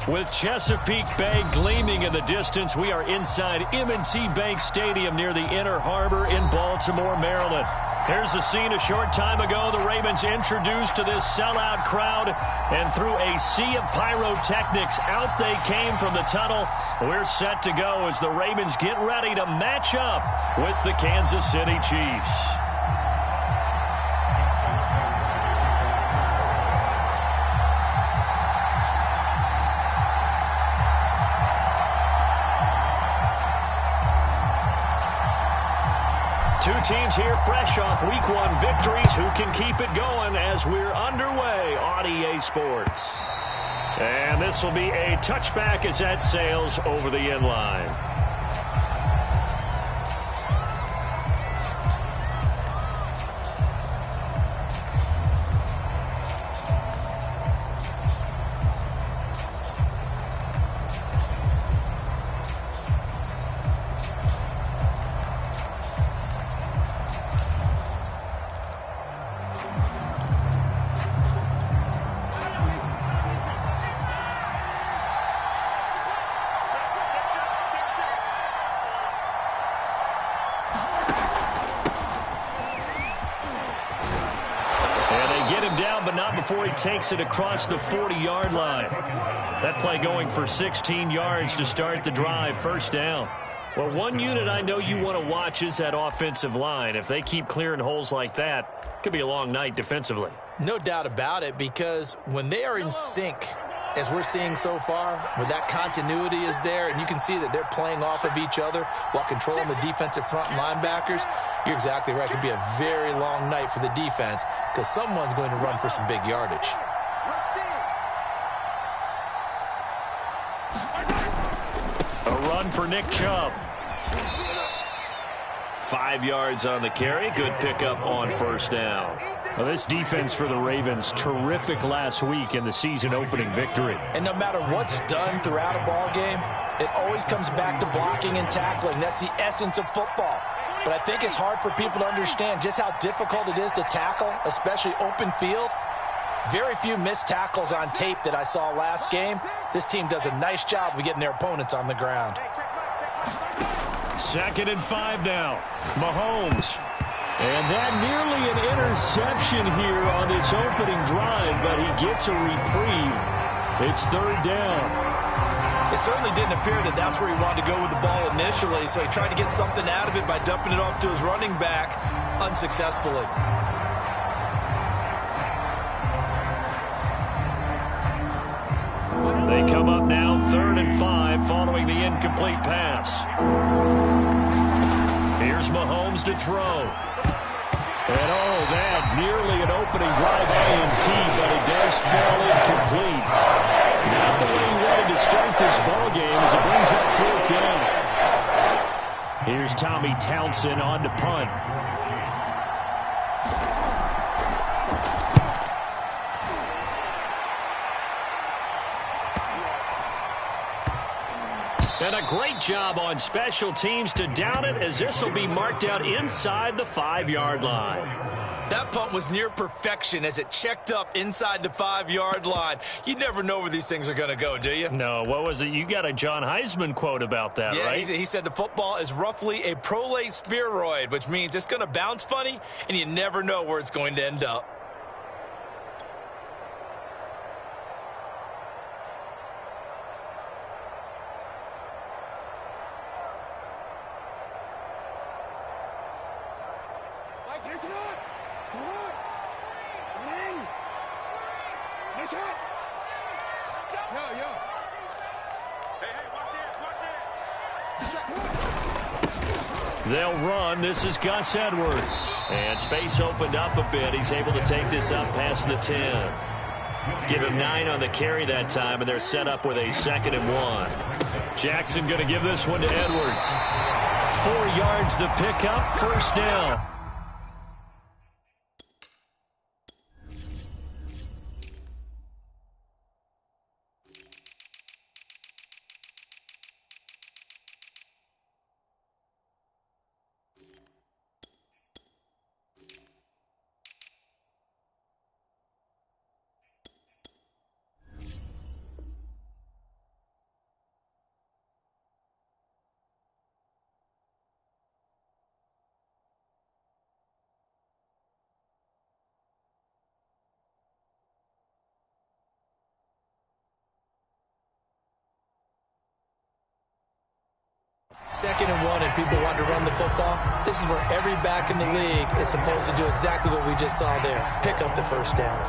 With Chesapeake Bay gleaming in the distance, we are inside M&T Bank Stadium near the Inner Harbor in Baltimore, Maryland. Here's the scene a short time ago. The Ravens introduced to this sellout crowd, and through a sea of pyrotechnics, out they came from the tunnel. We're set to go as the Ravens get ready to match up with the Kansas City Chiefs. Two teams here fresh off Week 1 victories. Who can keep it going as we're underway on EA Sports? And this will be a touchback as that sails over the end line. But not before he takes it across the 40-yard line. That play going for 16 yards to start the drive, first down. Well, one unit I know you want to watch is that offensive line. If they keep clearing holes like that, it could be a long night defensively. No doubt about it, because when they are in sync, as we're seeing so far, where that continuity is there, and you can see that they're playing off of each other while controlling the defensive front and linebackers, you're exactly right. It could be a very long night for the defense because someone's going to run for some big yardage. A run for Nick Chubb. 5 yards on the carry. Good pickup on first down. Well, this defense for the Ravens, terrific last week in the season opening victory. And no matter what's done throughout a ball game, it always comes back to blocking and tackling. That's the essence of football. But I think it's hard for people to understand just how difficult it is to tackle, especially open field. Very few missed tackles on tape that I saw last game. This team does a nice job of getting their opponents on the ground. 2nd and 5 now. Mahomes. And that nearly an interception here on this opening drive, but he gets a reprieve. It's 3rd down. It certainly didn't appear that that's where he wanted to go with the ball initially, so he tried to get something out of it by dumping it off to his running back unsuccessfully. They come up now 3rd and 5 following the incomplete pass. Here's Mahomes to throw. And that nearly an opening drive INT, but it does fall incomplete. Not the way he wanted to start this ball game as it brings up 4th down. Here's Tommy Townsend on to punt. And a great job on special teams to down it, as this will be marked out inside the 5-yard line. That punt was near perfection as it checked up inside the 5-yard line. You never know where these things are going to go, do you? No, what was it? You got a John Heisman quote about that, right? Yeah, he said the football is roughly a prolate spheroid, which means it's going to bounce funny, and you never know where it's going to end up. They'll run. This is Gus Edwards. And space opened up a bit. He's able to take this up past the 10. Give him 9 on the carry that time, and they're set up with a 2nd and 1. Jackson going to give this one to Edwards. 4 yards the pickup, first down. 2nd and 1 and people want to run the football, this is where every back in the league is supposed to do exactly what we just saw there. Pick up the first down.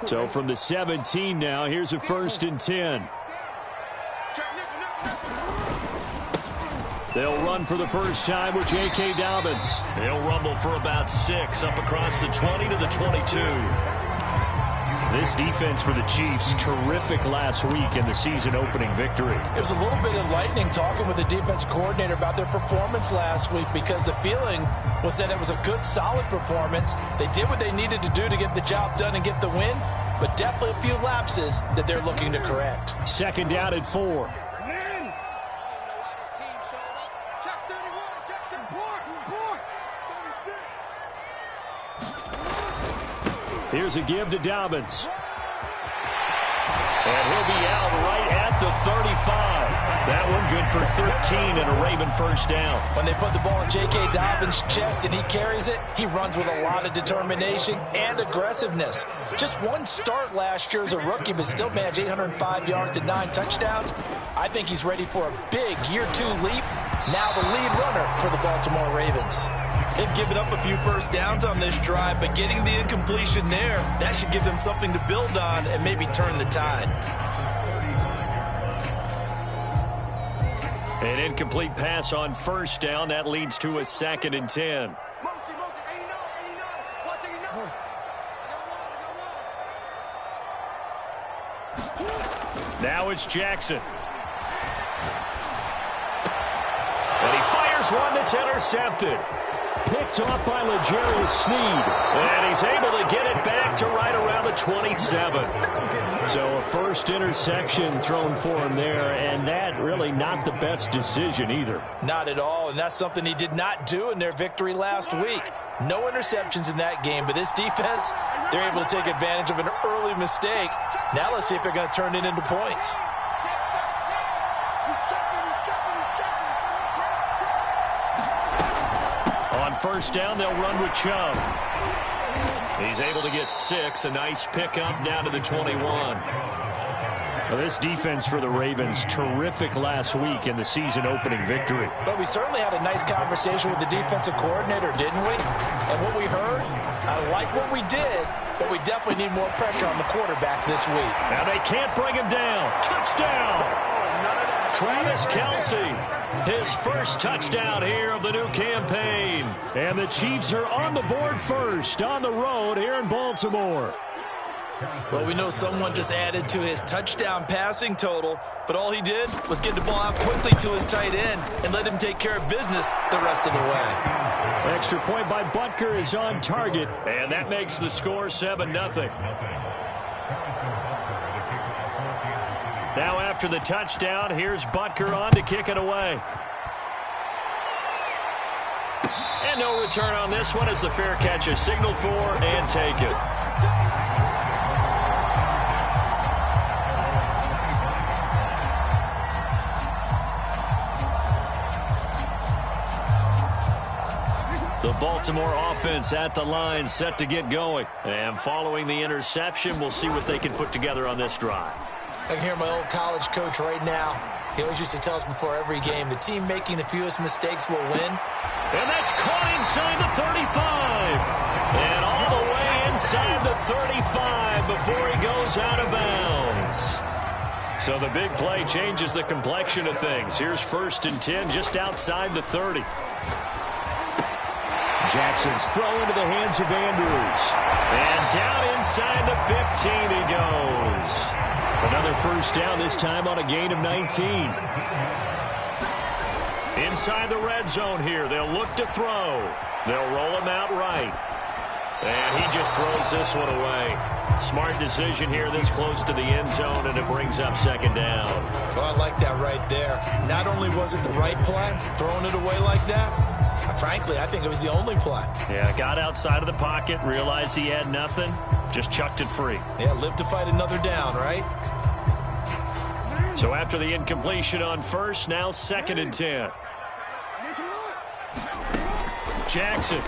So from the 17 now, here's a 1st and 10. They'll run for the first time with J.K. Dobbins. They'll rumble for about 6 up across the 20 to the 22. This defense for the Chiefs, terrific last week in the season-opening victory. It was a little bit enlightening talking with the defense coordinator about their performance last week because the feeling was that it was a good, solid performance. They did what they needed to do to get the job done and get the win, but definitely a few lapses that they're looking to correct. 2nd down at 4. Here's a give to Dobbins. And he'll be out right at the 35. That one good for 13 and a Raven first down. When they put the ball in J.K. Dobbins' chest and he carries it, he runs with a lot of determination and aggressiveness. Just one start last year as a rookie, but still managed 805 yards and 9 touchdowns. I think he's ready for a big year 2 leap. Now the lead runner for the Baltimore Ravens. They've given up a few first downs on this drive, but getting the incompletion there, that should give them something to build on and maybe turn the tide. An incomplete pass on first down. That leads to a 2nd and 10. Now it's Jackson. And he fires one that's intercepted. Picked off by L'Jarius Sneed. And he's able to get it back to right around the 27. So a first interception thrown for him there, and that really not the best decision either. Not at all, and that's something he did not do in their victory last week. No interceptions in that game, but this defense, they're able to take advantage of an early mistake. Now let's see if they're going to turn it into points. On first down, they'll run with Chubb. He's able to get 6. A nice pickup down to the 21. Well, this defense for the Ravens, terrific last week in the season-opening victory. But we certainly had a nice conversation with the defensive coordinator, didn't we? And what we heard, I like what we did, but we definitely need more pressure on the quarterback this week. Now they can't bring him down. Touchdown! Travis Kelce, his first touchdown here of the new campaign. And the Chiefs are on the board first on the road here in Baltimore. Well, we know someone just added to his touchdown passing total, but all he did was get the ball out quickly to his tight end and let him take care of business the rest of the way. Extra point by Butker is on target, and that makes the score 7-0. Now after the touchdown, here's Butker on to kick it away. And no return on this one as the fair catch is signaled for and taken. The Baltimore offense at the line, set to get going. And following the interception, we'll see what they can put together on this drive. I can hear my old college coach right now. He always used to tell us before every game, the team making the fewest mistakes will win. And that's caught inside the 35. And all the way inside the 35 before he goes out of bounds. So the big play changes the complexion of things. Here's 1st and 10 just outside the 30. Jackson's throw into the hands of Andrews. And down inside the 15 he goes. Another first down, this time on a gain of 19. Inside the red zone here, they'll look to throw. They'll roll him out right. And he just throws this one away. Smart decision here this close to the end zone, and it brings up 2nd down. Well, I like that right there. Not only was it the right play, throwing it away like that, Frankly, I think it was the only play. Yeah, got outside of the pocket, realized he had nothing, just chucked it free. Yeah, live to fight another down, right? So after the incompletion on first, now 2nd and 10. Jackson.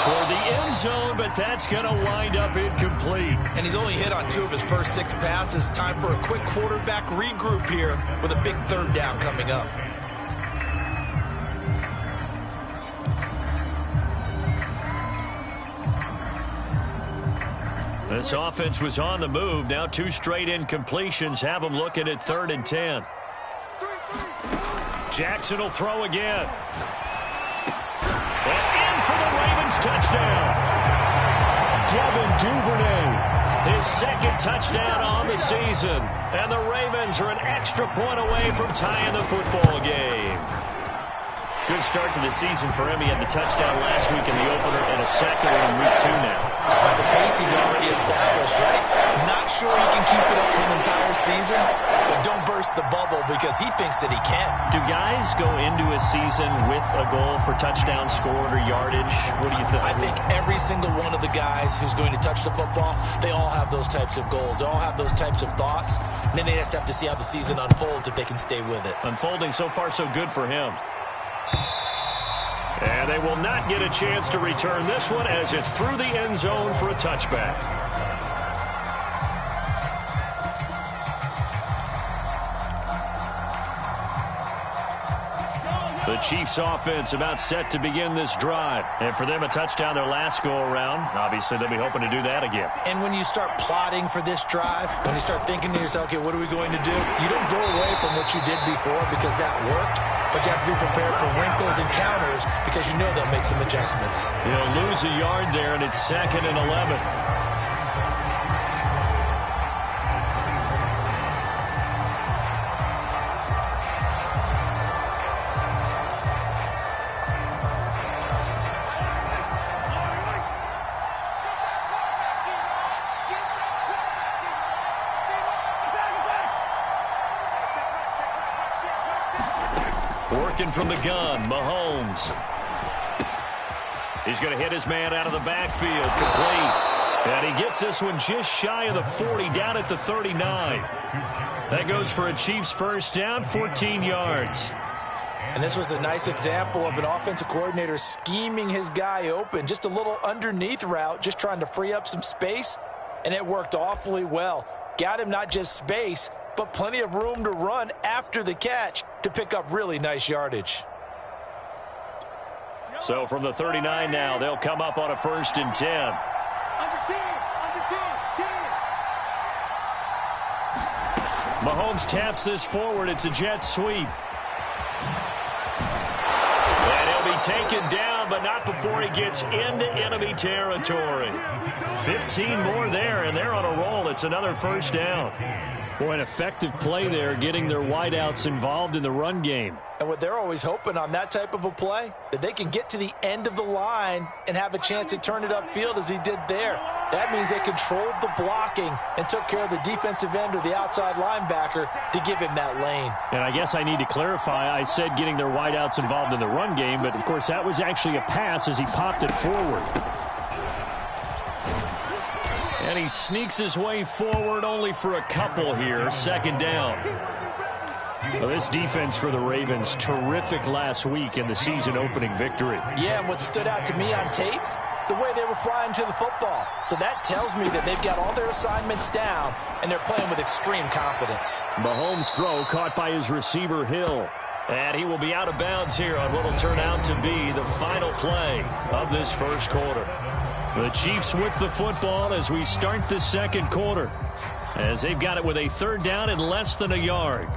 Toward the end zone, but that's going to wind up incomplete. And he's only hit on 2 of his first 6 passes. Time for a quick quarterback regroup here with a big 3rd down coming up. This offense was on the move. Now 2 straight incompletions have them looking at 3rd and 10. Jackson will throw again. And in for the Ravens touchdown. Devin Duvernay, his 2nd touchdown on the season. And the Ravens are an extra point away from tying the football game. Good start to the season for him. He had the touchdown last week in the opener and a 2nd one in week 2 now. The pace he's already established, right? Not sure he can keep it up for an entire season, but don't burst the bubble because he thinks that he can. Do guys go into a season with a goal for touchdown scored or yardage? What do you think? I think every single one of the guys who's going to touch the football, they all have those types of goals. They all have those types of thoughts. And then they just have to see how the season unfolds if they can stay with it. Unfolding so far so good for him. And they will not get a chance to return this one as it's through the end zone for a touchback. The Chiefs offense about set to begin this drive. And for them, a touchdown their last go-around. Obviously, they'll be hoping to do that again. And when you start plotting for this drive, when you start thinking to yourself, okay, what are we going to do? You don't go away from what you did before because that worked. But you have to be prepared for wrinkles and counters because you know they'll make some adjustments. He'll lose a yard there, and it's 2nd and 11. Working from the gun, Mahomes. He's going to hit his man out of the backfield, complete. And he gets this one just shy of the 40, down at the 39. That goes for a Chiefs first down, 14 yards. And this was a nice example of an offensive coordinator scheming his guy open. Just a little underneath route, just trying to free up some space. And it worked awfully well. Got him not just space, but plenty of room to run after the catch to pick up really nice yardage. So from the 39 now, they'll come up on a 1st and 10. Mahomes taps this forward. It's a jet sweep. And he'll be taken down, but not before he gets into enemy territory. 15 more there, and they're on a roll. It's another 1st down. Boy, an effective play there, getting their wideouts involved in the run game. And what they're always hoping on that type of a play, that they can get to the end of the line and have a chance to turn it upfield as he did there. That means they controlled the blocking and took care of the defensive end or the outside linebacker to give him that lane. And I guess I need to clarify, I said getting their wideouts involved in the run game, but of course that was actually a pass as he popped it forward. And he sneaks his way forward only for a couple here. 2nd down. Well, this defense for the Ravens, terrific last week in the season-opening victory. Yeah, and what stood out to me on tape, the way they were flying to the football. So that tells me that they've got all their assignments down, and they're playing with extreme confidence. Mahomes' throw caught by his receiver, Hill. And he will be out of bounds here on what will turn out to be the final play of this first quarter. The Chiefs with the football as we start the 2nd quarter, as they've got it with a 3rd down and less than a yard.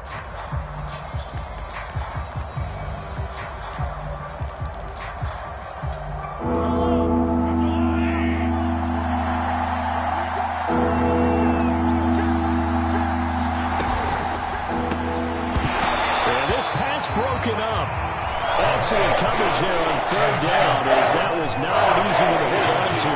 And this pass broken up. Excellent coverage there on 3rd down, as that was not an easy one to hold on to.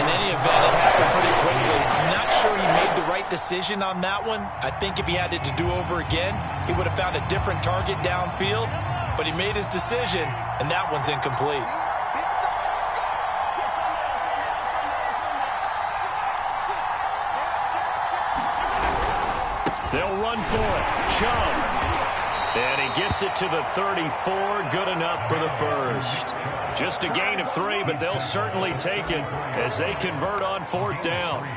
In any event, it happened pretty quickly. I'm not sure he made the right right decision on that one. I think if he had it to do over again, he would have found a different target downfield. But he made his decision, and that one's incomplete. They'll run for it. Chubb. And he gets it to the 34. Good enough for the first. Just a gain of 3, but they'll certainly take it as they convert on 4th down.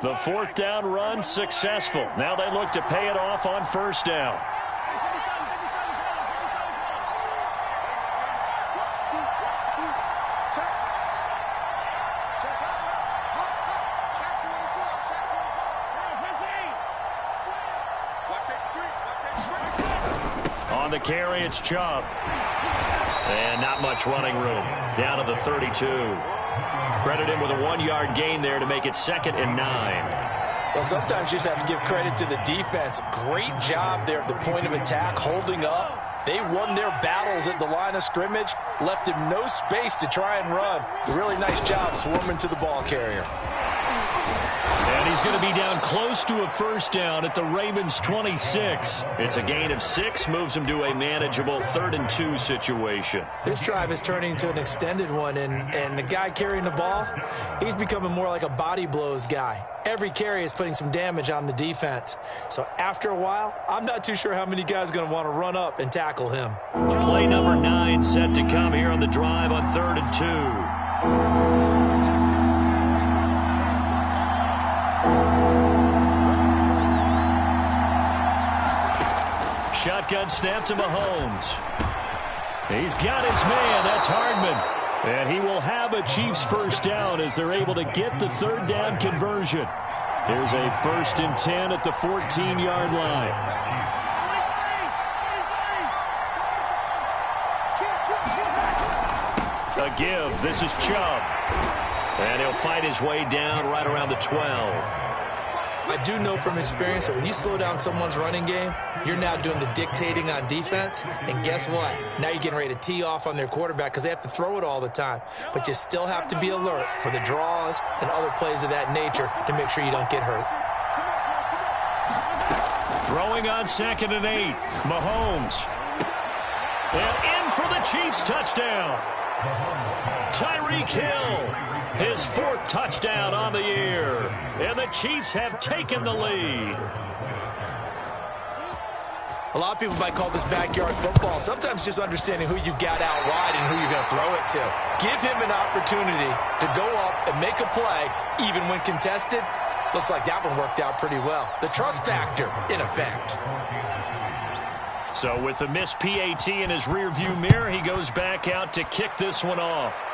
The 4th down run successful. Now they look to pay it off on 1st down. On the carry, it's Chubb. And not much running room. Down to the 32. Credit him with a 1-yard gain there to make it 2nd and 9. Well, sometimes you just have to give credit to the defense. Great job there at the point of attack, holding up. They won their battles at the line of scrimmage, left him no space to try and run. A really nice job swarming to the ball carrier. And he's going to be down close to a 1st down at the Ravens' 26. It's a gain of 6, moves him to a manageable 3rd and 2 situation. This drive is turning into an extended one, and the guy carrying the ball, he's becoming more like a body blows guy. Every carry is putting some damage on the defense. So after a while, I'm not too sure how many guys are going to want to run up and tackle him. Play number 9 set to come here on the drive on 3rd and 2. Shotgun snap to Mahomes. He's got his man. That's Hardman. And he will have a Chiefs 1st down as they're able to get the 3rd down conversion. Here's a 1st and 10 at the 14-yard line. A give. This is Chubb. And he'll fight his way down right around the 12. I do know from experience that when you slow down someone's running game, you're now doing the dictating on defense. And guess what? Now you're getting ready to tee off on their quarterback because they have to throw it all the time. But you still have to be alert for the draws and other plays of that nature to make sure you don't get hurt. Throwing on 2nd and 8. Mahomes. And in for the Chiefs touchdown. Tyreek Hill. His 4th touchdown on the year. And the Chiefs have taken the lead. A lot of people might call this backyard football. Sometimes just understanding who you've got out wide and who you're going to throw it to. Give him an opportunity to go up and make a play, even when contested. Looks like that one worked out pretty well. The trust factor, in effect. So with the missed PAT in his rearview mirror, he goes back out to kick this one off.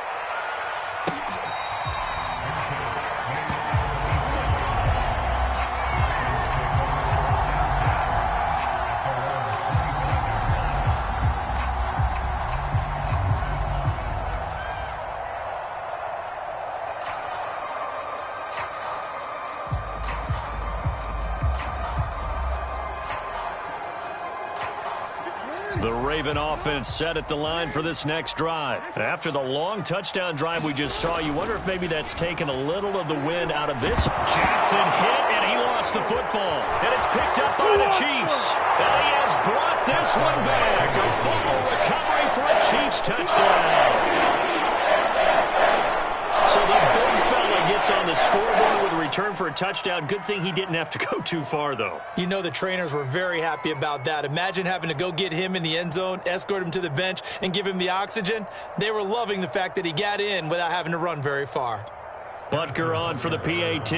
The Raven offense set at the line for this next drive. After the long touchdown drive we just saw, you wonder if maybe that's taken a little of the wind out of this. Jackson hit, and he lost the football. And it's picked up by the Chiefs. And he has brought this one back. A fumble recovery for a Chiefs touchdown. So the big fella gets on the scoreboard with a return for a touchdown. Good thing he didn't have to go too far, though. You know the trainers were very happy about that. Imagine having to go get him in the end zone, escort him to the bench, and give him the oxygen. They were loving the fact that he got in without having to run very far. Butker on for the PAT.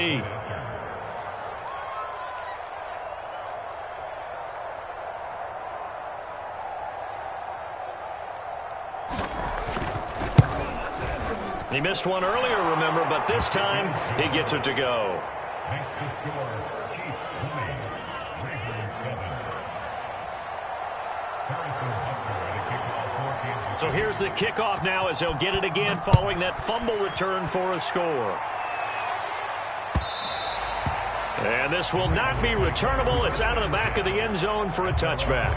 He missed one earlier, remember, but this time he gets it to go. Makes the score, Chiefs 20, Ravens 7. So here's the kickoff now as he'll get it again following that fumble return for a score. And this will not be returnable. It's out of the back of the end zone for a touchback.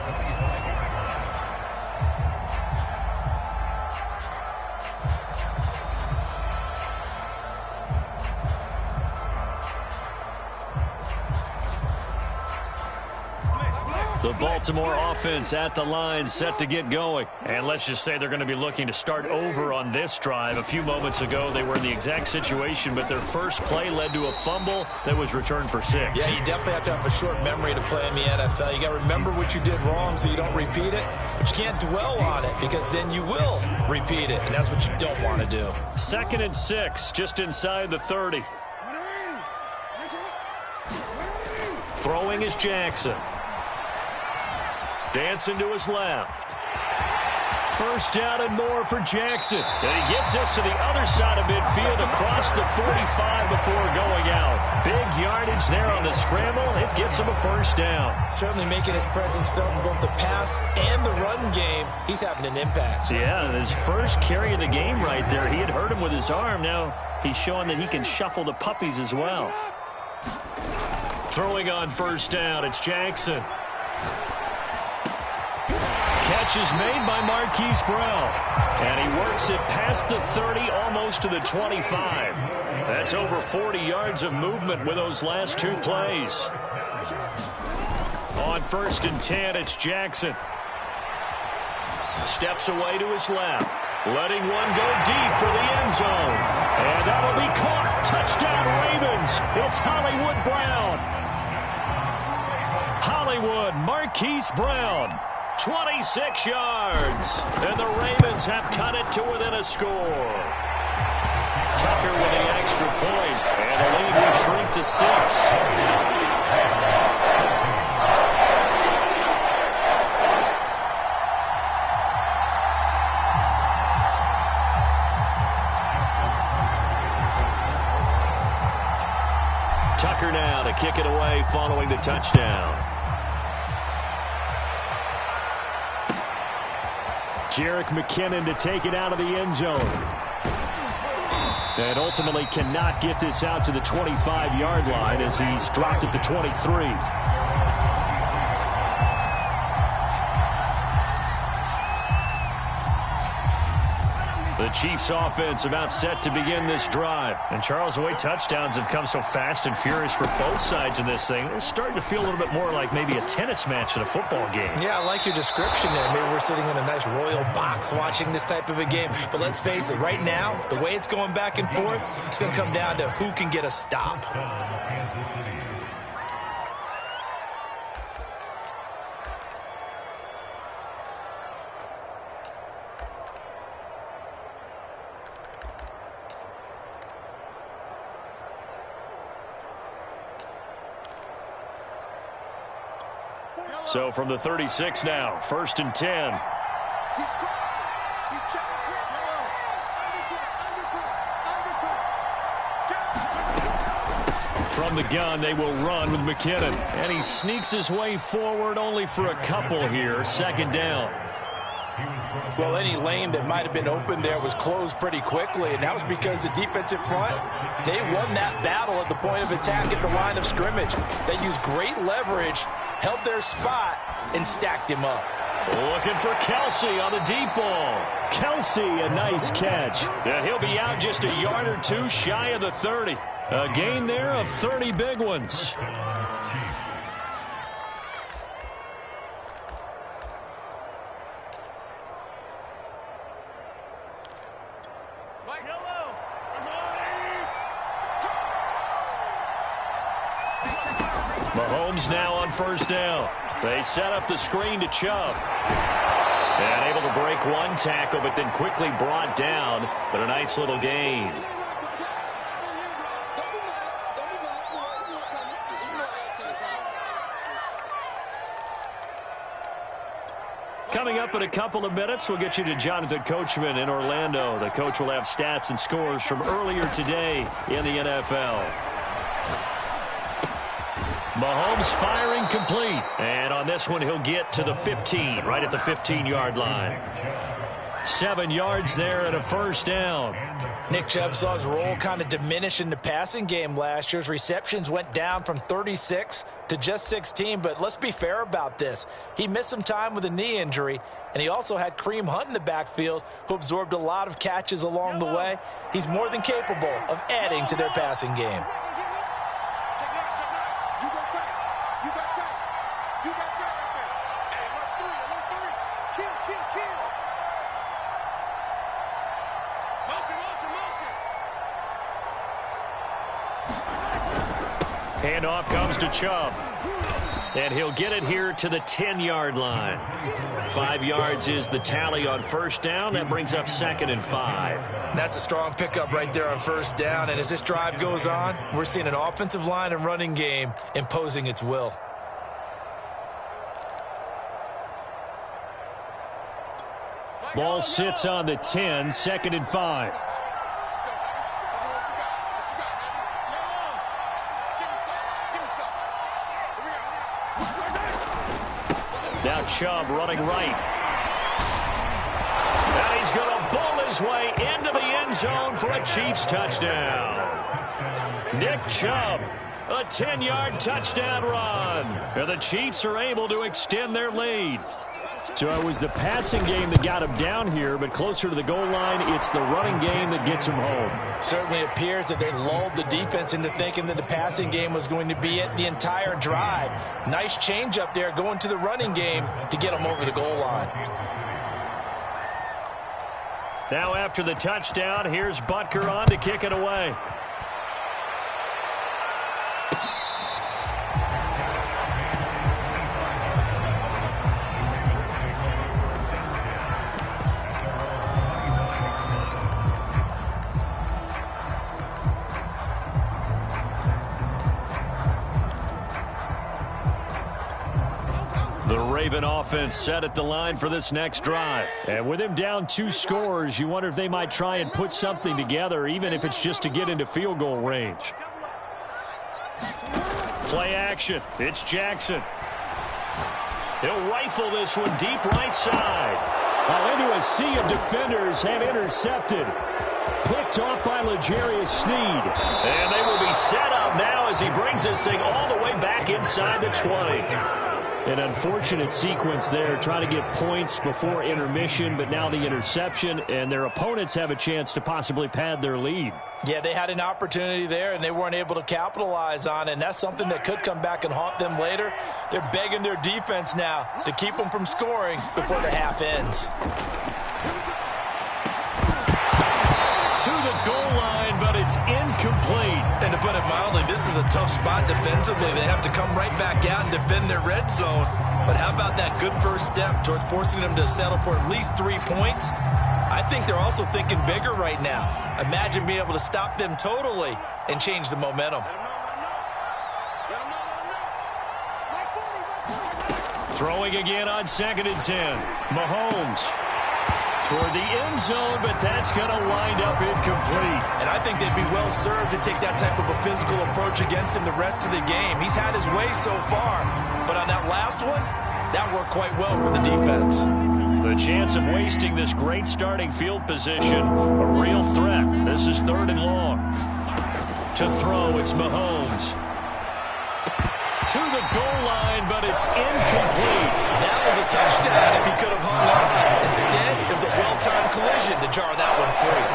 The Baltimore offense at the line, set to get going. And let's just say they're going to be looking to start over on this drive. A few moments ago, they were in the exact situation, but their first play led to a fumble that was returned for 6. Yeah, you definitely have to have a short memory to play in the NFL. You got to remember what you did wrong so you don't repeat it, but you can't dwell on it because then you will repeat it, and that's what you don't want to do. 2nd and 6, just inside the 30. Throwing is Jackson. Dancing to his left. First down and more for Jackson. And he gets us to the other side of midfield across the 45 before going out. Big yardage there on the scramble. It gets him a first down. Certainly making his presence felt in both the pass and the run game. He's having an impact. Yeah, his first carry of the game right there. He had hurt him with his arm. Now he's showing that he can shuffle the puppies as well. Throwing on first down, it's Jackson. Catch is made by Marquise Brown. And he works it past the 30, almost to the 25. That's over 40 yards of movement with those last 2 plays. On 1st and 10, it's Jackson. Steps away to his left. Letting one go deep for the end zone. And that'll be caught. Touchdown Ravens. It's Hollywood Brown. Hollywood, Marquise Brown. 26 yards. And the Ravens have cut it to within a score. Tucker with the extra point. And the lead will shrink to 6. Tucker now to kick it away following the touchdown. Jerick McKinnon to take it out of the end zone. And ultimately cannot get this out to the 25-yard line as he's dropped at the 23. The Chiefs offense about set to begin this drive. And Charles, the way touchdowns have come so fast and furious for both sides in this thing, it's starting to feel a little bit more like maybe a tennis match than a football game. Yeah, I like your description there. Maybe we're sitting in a nice royal box watching this type of a game. But let's face it, right now, the way it's going back and forth, it's going to come down to who can get a stop. So from the 36 now, 1st and 10. From the gun, they will run with McKinnon. And he sneaks his way forward only for a couple here. 2nd down. Well, any lane that might have been open there was closed pretty quickly, and that was because the defensive front, they won that battle at the point of attack at the line of scrimmage. They used great leverage, held their spot, and stacked him up. Looking for Kelsey on the deep ball. Kelsey, a nice catch. And he'll be out just a yard or 2 shy of the 30. A gain there of 30 big ones. Mahomes now on 1st down. They set up the screen to Chubb. And able to break one tackle, but then quickly brought down. But a nice little gain. Coming up in a couple of minutes, we'll get you to Jonathan Coachman in Orlando. The coach will have stats and scores from earlier today in the NFL. Mahomes firing complete. And on this one, he'll get to the 15, right at the 15-yard line. 7 yards there and a 1st down. Nick Chubb saw his role kind of diminish in the passing game last year. His receptions went down from 36 to just 16, but let's be fair about this. He missed some time with a knee injury, and he also had Kareem Hunt in the backfield, who absorbed a lot of catches along the way. He's more than capable of adding to their passing game. Handoff comes to Chubb. And he'll get it here to the 10-yard line. 5 yards is the tally on first down. That brings up 2nd and 5. That's a strong pickup right there on first down. And as this drive goes on, we're seeing an offensive line and running game imposing its will. Ball sits on the 10, 2nd and 5. Now Chubb running right. And he's going to bowl his way into the end zone for a Chiefs touchdown. Nick Chubb, a 10-yard touchdown run. And the Chiefs are able to extend their lead. So it was the passing game that got him down here, but closer to the goal line, it's the running game that gets him home. Certainly appears that they lulled the defense into thinking that the passing game was going to be it the entire drive. Nice change up there going to the running game to get them over the goal line. Now after the touchdown, here's Butker on to kick it away. The Raven offense set at the line for this next drive. And with him down 2 scores, you wonder if they might try and put something together, even if it's just to get into field goal range. Play action. It's Jackson. He'll rifle this one deep right side. Into a sea of defenders and intercepted. Picked off by L'Jarius Sneed. And they will be set up now as he brings this thing all the way back inside the 20. An unfortunate sequence there, trying to get points before intermission, but now the interception, and their opponents have a chance to possibly pad their lead. Yeah, they had an opportunity there, and they weren't able to capitalize on it, and that's something that could come back and haunt them later. They're begging their defense now to keep them from scoring before the half ends. To the goal line, but it's incomplete. And to put it mildly, this is a tough spot defensively. They have to come right back out and defend their red zone. But how about that good first step towards forcing them to settle for at least 3 points? I think they're also thinking bigger right now. Imagine being able to stop them totally and change the momentum. Throwing again on 2nd and 10. Mahomes toward the end zone, but that's going to wind up incomplete. And I think they'd be well served to take that type of a physical approach against him the rest of the game. He's had his way so far, but on that last one, that worked quite well for the defense. The chance of wasting this great starting field position, a real threat. This is 3rd and long. To throw, it's Mahomes. To the goal line, but it's incomplete. That was a touchdown if he could have hung on. Instead, it was a well-timed collision to jar that one free.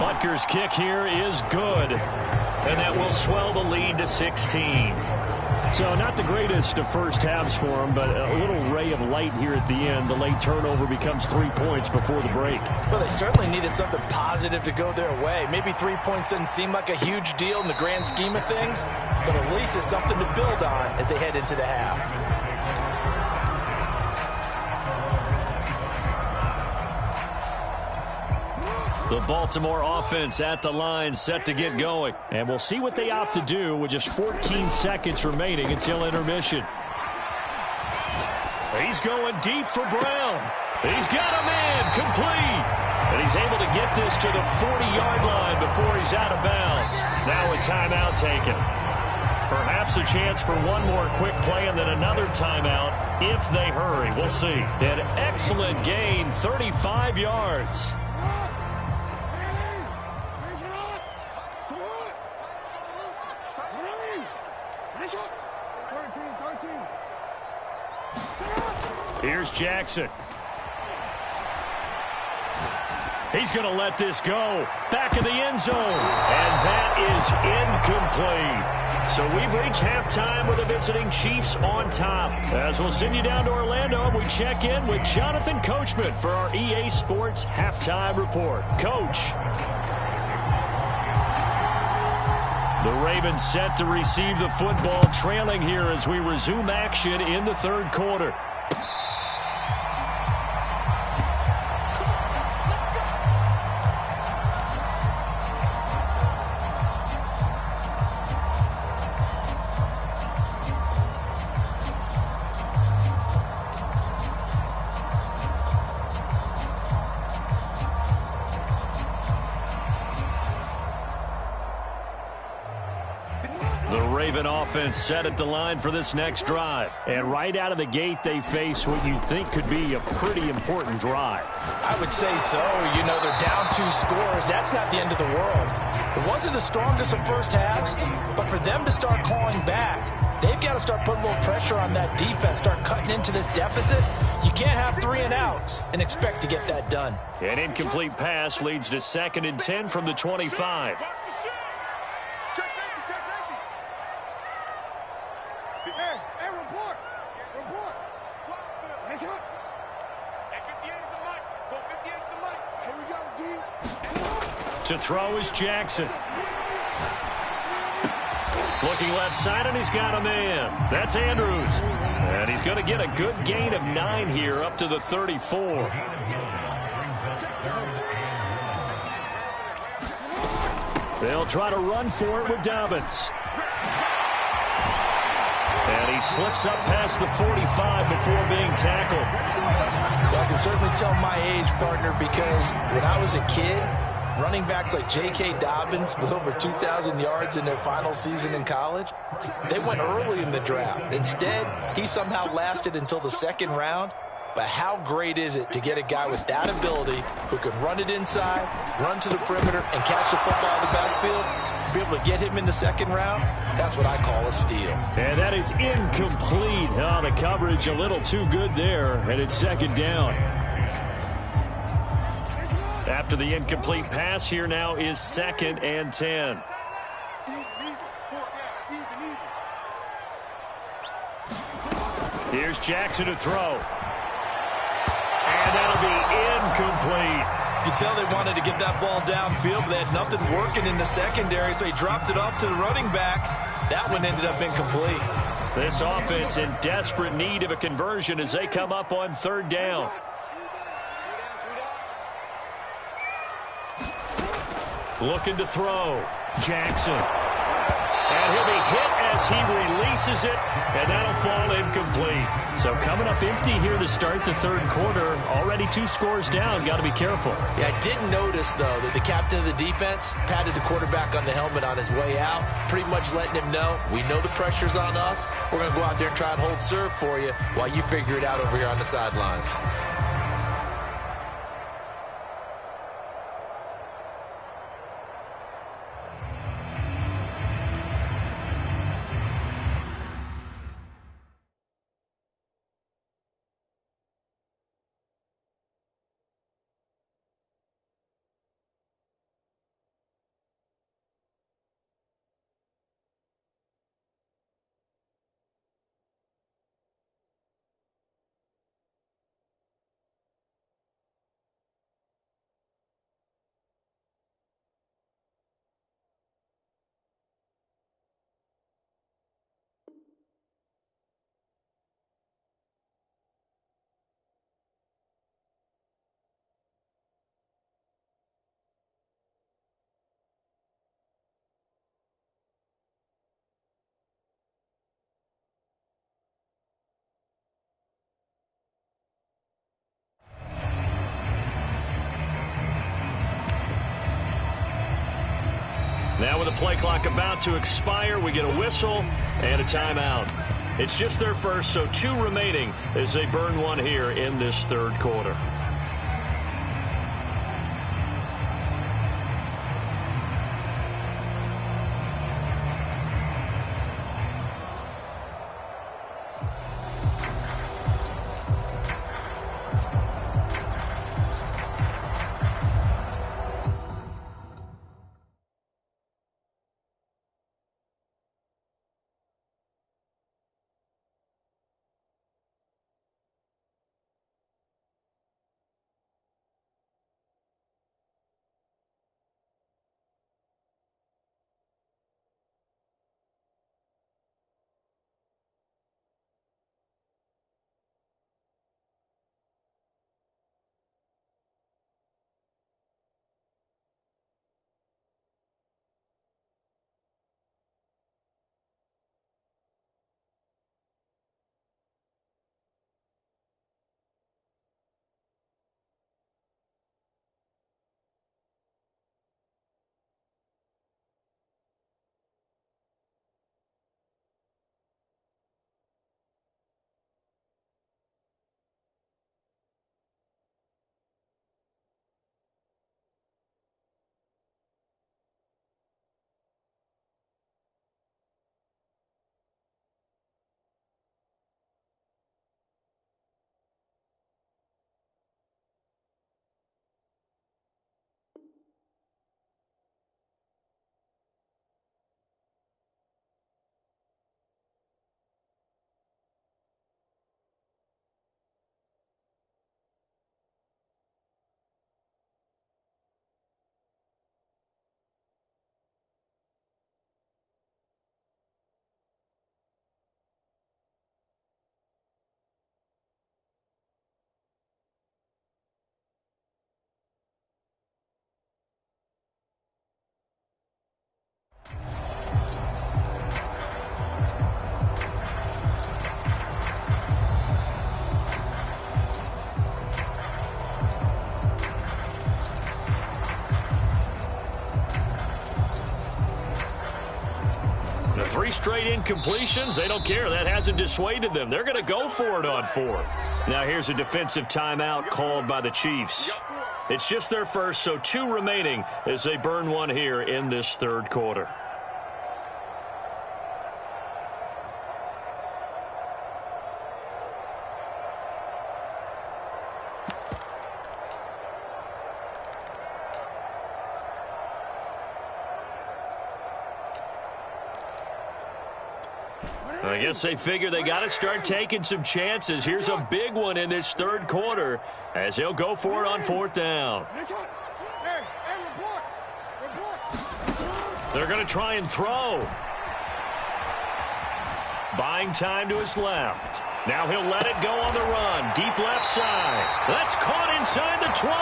Butker's kick here is good. And that will swell the lead to 16. So not the greatest of first halves for him, but a little ray of light here at the end. The late turnover becomes 3 points before the break. Well, they certainly needed something positive to go their way. Maybe 3 points doesn't seem like a huge deal in the grand scheme of things, but at least it's something to build on as they head into the half. The Baltimore offense at the line, set to get going. And we'll see what they opt to do with just 14 seconds remaining until intermission. He's going deep for Brown. He's got him in, complete. And he's able to get this to the 40-yard line before he's out of bounds. Now a timeout taken. Perhaps a chance for one more quick play and then another timeout if they hurry. We'll see. An excellent gain, 35 yards. Here's Jackson. He's going to let this go. Back in the end zone. And that is incomplete. So we've reached halftime with the visiting Chiefs on top. As we'll send you down to Orlando, we check in with Jonathan Coachman for our EA Sports Halftime Report. Coach. The Ravens set to receive the football, trailing here as we resume action in the third quarter. Offense set at the line for this next drive. And right out of the gate, they face what you think could be a pretty important drive. I would say so. You know, they're down 2 scores. That's not the end of the world. It wasn't the strongest of first halves, but for them to start clawing back, they've got to start putting a little pressure on that defense, start cutting into this deficit. You can't have 3 and outs and expect to get that done. An incomplete pass leads to 2nd and 10 from the 25. To throw is Jackson. Looking left side, and he's got a man. That's Andrews. And he's going to get a good gain of 9 here up to the 34. They'll try to run for it with Dobbins. And he slips up past the 45 before being tackled. Well, I can certainly tell my age, partner, because when I was a kid, running backs like J.K. Dobbins with over 2,000 yards in their final season in college, they went early in the draft. Instead, he somehow lasted until the 2nd round. But how great is it to get a guy with that ability who can run it inside, run to the perimeter, and catch the football in the backfield? Be able to get him in the 2nd round, that's what I call a steal. And that is incomplete. Oh, the coverage a little too good there, and it's 2nd down. After the incomplete pass, here now is 2nd and 10. Here's Jackson to throw. And that'll be incomplete. You can tell they wanted to get that ball downfield, but they had nothing working in the secondary, so he dropped it off to the running back. That one ended up incomplete. This offense in desperate need of a conversion as they come up on 3rd down. Looking to throw. Jackson. And he'll be hit as he releases it, and that'll fall incomplete. So coming up empty here to start the 3rd quarter. Already 2 scores down. Got to be careful. Yeah, I did notice, though, that the captain of the defense patted the quarterback on the helmet on his way out, pretty much letting him know, we know the pressure's on us. We're going to go out there and try and hold serve for you while you figure it out over here on the sidelines. Now with the play clock about to expire, we get a whistle and a timeout. It's just their first, so 2 remaining as they burn 1 here in this 3rd quarter. 3 straight incompletions, they don't care. That hasn't dissuaded them. They're going to go for it on 4th. Now here's a defensive timeout called by the Chiefs. It's just their first, so 2 remaining as they burn one here in this 3rd quarter. I guess they figure they got to start taking some chances. Here's a big one in this 3rd quarter as he'll go for it on 4th down. They're going to try and throw. Buying time to his left. Now he'll let it go on the run. Deep left side. That's caught inside the 20.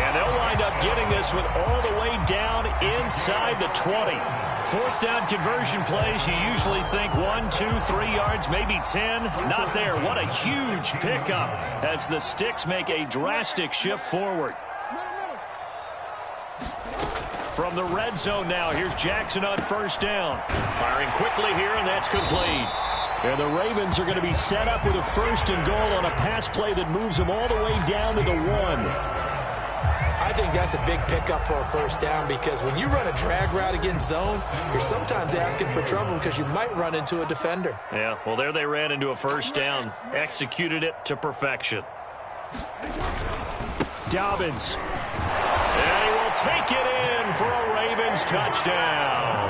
And they'll wind up getting this one all the way down inside the 20. 4th down conversion plays, you usually think 1, 2, 3 yards, maybe 10. Not there. What a huge pickup as the Sticks make a drastic shift forward. From the red zone now, here's Jackson on 1st down. Firing quickly here, and that's complete. And the Ravens are going to be set up with a 1st and goal on a pass play that moves them all the way down to the 1. I think that's a big pickup for a 1st down because when you run a drag route against zone, you're sometimes asking for trouble because you might run into a defender. Yeah, well, there they ran into a 1st down. Executed it to perfection. Dobbins. And he will take it in for a Ravens touchdown.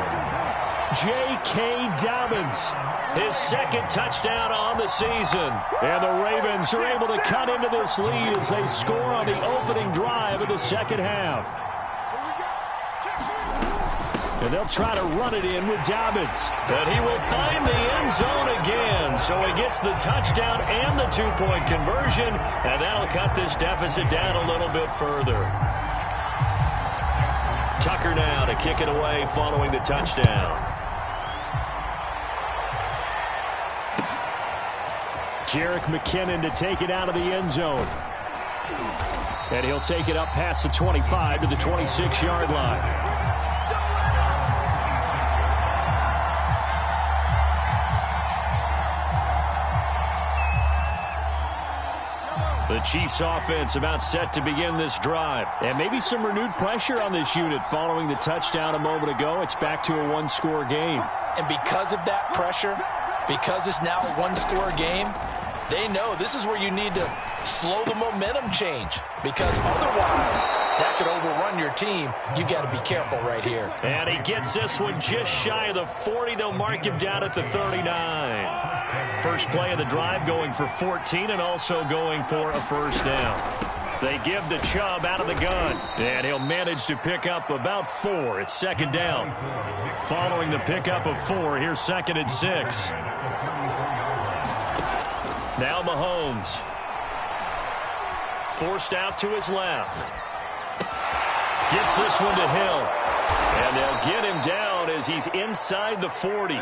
J.K. Dobbins. His 2nd touchdown on the season. And the Ravens are able to cut into this lead as they score on the opening drive of the 2nd half. And they'll try to run it in with Dobbins. But he will find the end zone again. So he gets the touchdown and the 2-point conversion. And that'll cut this deficit down a little bit further. Tucker now to kick it away following the touchdown. Jerick McKinnon to take it out of the end zone. And he'll take it up past the 25 to the 26-yard line. The Chiefs offense about set to begin this drive. And maybe some renewed pressure on this unit following the touchdown a moment ago. It's back to a 1-score game. And because of that pressure, because it's now a 1-score game, they know this is where you need to slow the momentum change because otherwise that could overrun your team. You got to be careful right here. And he gets this one just shy of the 40. They'll mark him down at the 39. First play of the drive going for 14 and also going for a 1st down. They give the Chubb out of the gun, and he'll manage to pick up about 4. It's 2nd down. Following the pickup of 4, here's 2nd and 6. Now Mahomes. Forced out to his left. Gets this one to Hill. And they'll get him down as he's inside the 40.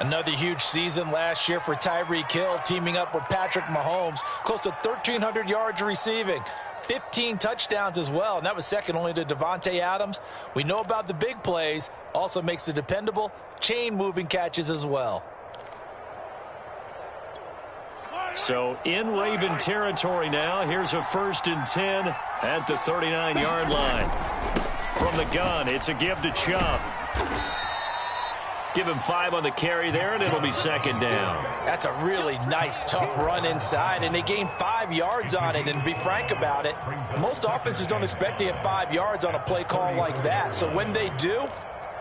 Another huge season last year for Tyreek Hill, teaming up with Patrick Mahomes. Close to 1,300 yards receiving. 15 touchdowns as well, and that was second only to Devontae Adams. We know about the big plays. Also makes the dependable chain-moving catches as well. So in Raven territory now. Here's a 1st and 10 at the 39-yard line. From the gun, it's a give to Chubb. Give him 5 on the carry there, and it'll be 2nd down. That's a really nice, tough run inside, and they gained 5 yards on it. And to be frank about it, most offenses don't expect to get 5 yards on a play call like that. So when they do,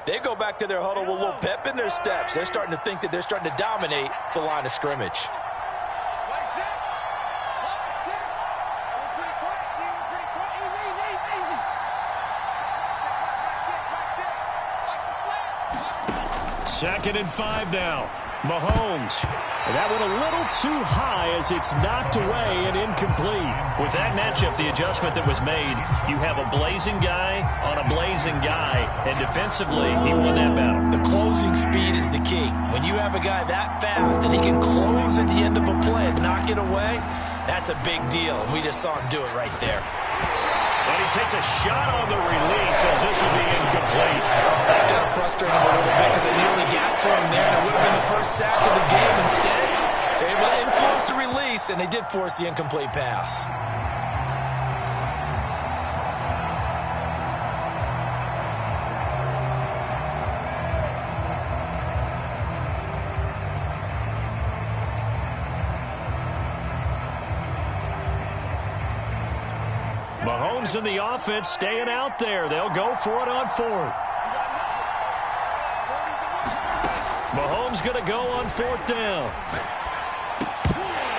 they go back to their huddle with a little pep in their steps. They're starting to think that they're starting to dominate the line of scrimmage. Second and 5 now. Mahomes. And that went a little too high as it's knocked away and incomplete. With that matchup, the adjustment that was made, you have a blazing guy on a blazing guy, and defensively, he won that battle. The closing speed is the key. When you have a guy that fast and he can close at the end of a play and knock it away, that's a big deal. And we just saw him do it right there. And he takes a shot on the release as this will be incomplete. That's got to frustrate him a little bit because they nearly space, and they did force the incomplete pass. Mahomes and the offense staying out there. They'll go for it on fourth. Mahomes going to go on fourth down.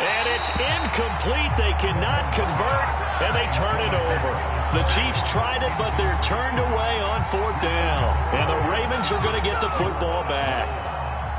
And it's incomplete. They cannot convert, and they turn it over. The Chiefs tried it, but they're turned away on fourth down. And the Ravens are going to get the football back.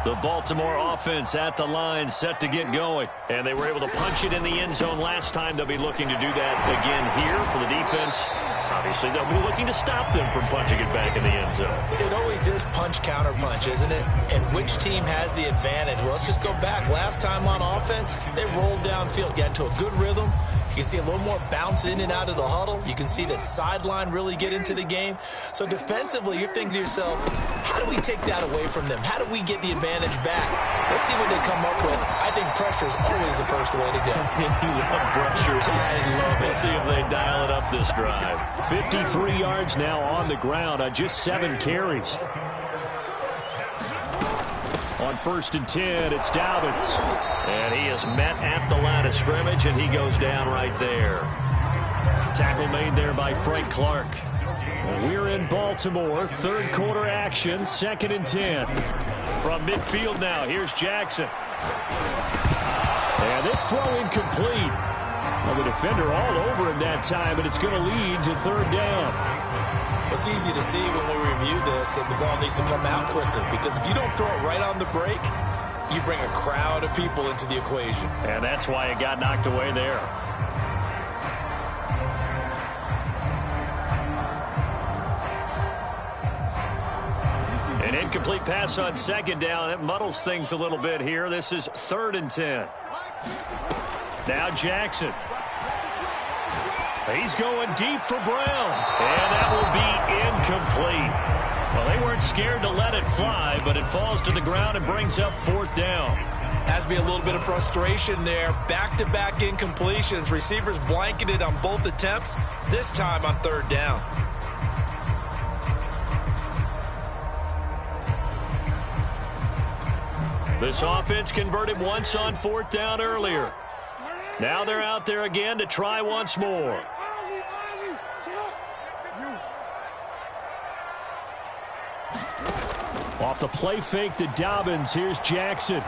The Baltimore offense at the line, set to get going. And they were able to punch it in the end zone last time. They'll be looking to do that again here for the defense. Obviously, they'll be looking to stop them from punching it back in the end zone. It always is punch-counter-punch, isn't it? And which team has the advantage? Well, let's just go back. Last time on offense, they rolled downfield, got into a good rhythm. You can see a little more bounce in and out of the huddle. You can see that sideline really get into the game. So defensively, you're thinking to yourself, how do we take that away from them? How do we get the advantage back? Let's see what they come up with. I think pressure is always the first way to go. You love pressure. I love it. Let's see if they dial it up this drive. 53 yards now on the ground on just 7 carries. On 1st and 10, it's Dobbins. And he is met at the line of scrimmage, and he goes down right there. Tackle made there by Frank Clark. We're in Baltimore. 3rd quarter action, 2nd and 10. From midfield now, here's Jackson. And this throw incomplete. Well, the defender all over him that time, and it's going to lead to 3rd down. It's easy to see when we review this that the ball needs to come out quicker, because if you don't throw it right on the break, you bring a crowd of people into the equation. And that's why it got knocked away there. An incomplete pass on 2nd down. That muddles things a little bit here. This is 3rd and 10. Now Jackson. He's going deep for Brown. And that will be incomplete. Well, they weren't scared to let it fly, but it falls to the ground and brings up 4th down. Has to be a little bit of frustration there. Back-to-back incompletions. Receivers blanketed on both attempts, this time on 3rd down. This offense converted once on 4th down earlier. Now they're out there again to try once more. Off the play fake to Dobbins. Here's Jackson.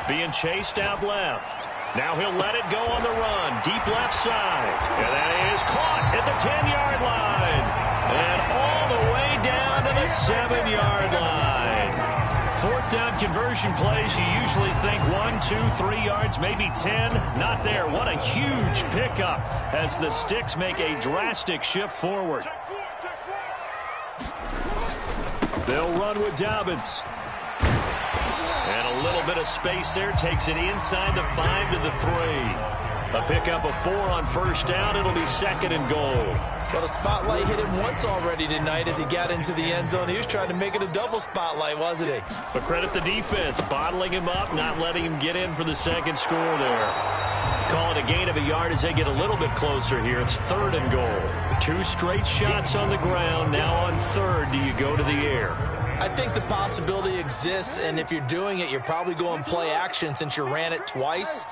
Being chased out left. Now he'll let it go on the run. Deep left side. And that is caught at the 10-yard line. And all the way down to the 7-yard line. 4th down conversion plays, you usually think 1, 2, 3 yards, maybe 10. Not there. What a huge pickup as the Sticks make a drastic shift forward. They'll run with Dobbins. And a little bit of space there. Takes it inside the 5 to the 3. A pickup of 4 on 1st down. It'll be 2nd and goal. Well, the spotlight hit him once already tonight as he got into the end zone. He was trying to make it a double spotlight, wasn't he? But credit the defense, bottling him up, not letting him get in for the 2nd score there. Call it a gain of a yard as they get a little bit closer here. It's 3rd and goal. 2 straight shots on the ground. Now on 3rd, do you go to the air? I think the possibility exists, and if you're doing it, you're probably going play action since you ran it twice.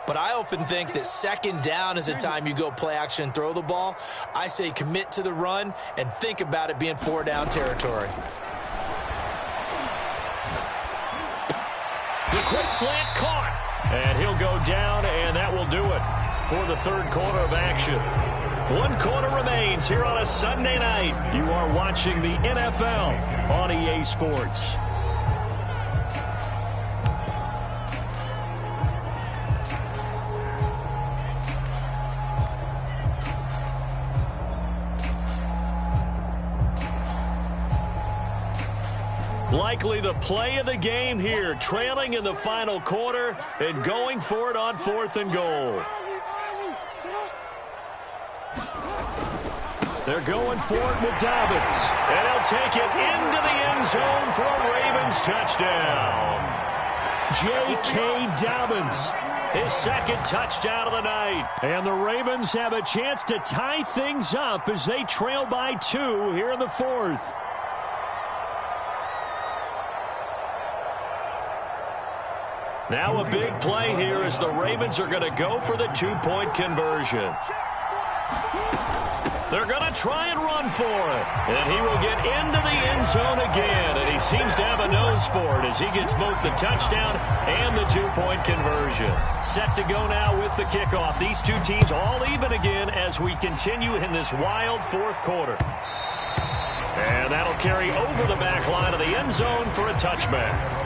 But I often think that 2nd down is the time you go play action and throw the ball. I say commit to the run and think about it being 4 down territory. The quick slant caught. And he'll go down, and that will do it for the 3rd quarter of action. 1 quarter remains here on a Sunday night. You are watching the NFL on EA Sports. Likely the play of the game here, trailing in the final quarter and going for it on 4th and goal. They're going for it with Dobbins. And he'll take it into the end zone for a Ravens touchdown. J.K. Dobbins his second touchdown of the night. And the Ravens have a chance to tie things up as they trail by 2 here in the 4th. Now a big play here as the Ravens are going to go for the 2-point conversion. They're going to try and run for it. And he will get into the end zone again. And he seems to have a nose for it as he gets both the touchdown and the 2-point conversion. Set to go now with the kickoff. These two teams all even again as we continue in this wild 4th quarter. And that'll carry over the back line of the end zone for a touchback.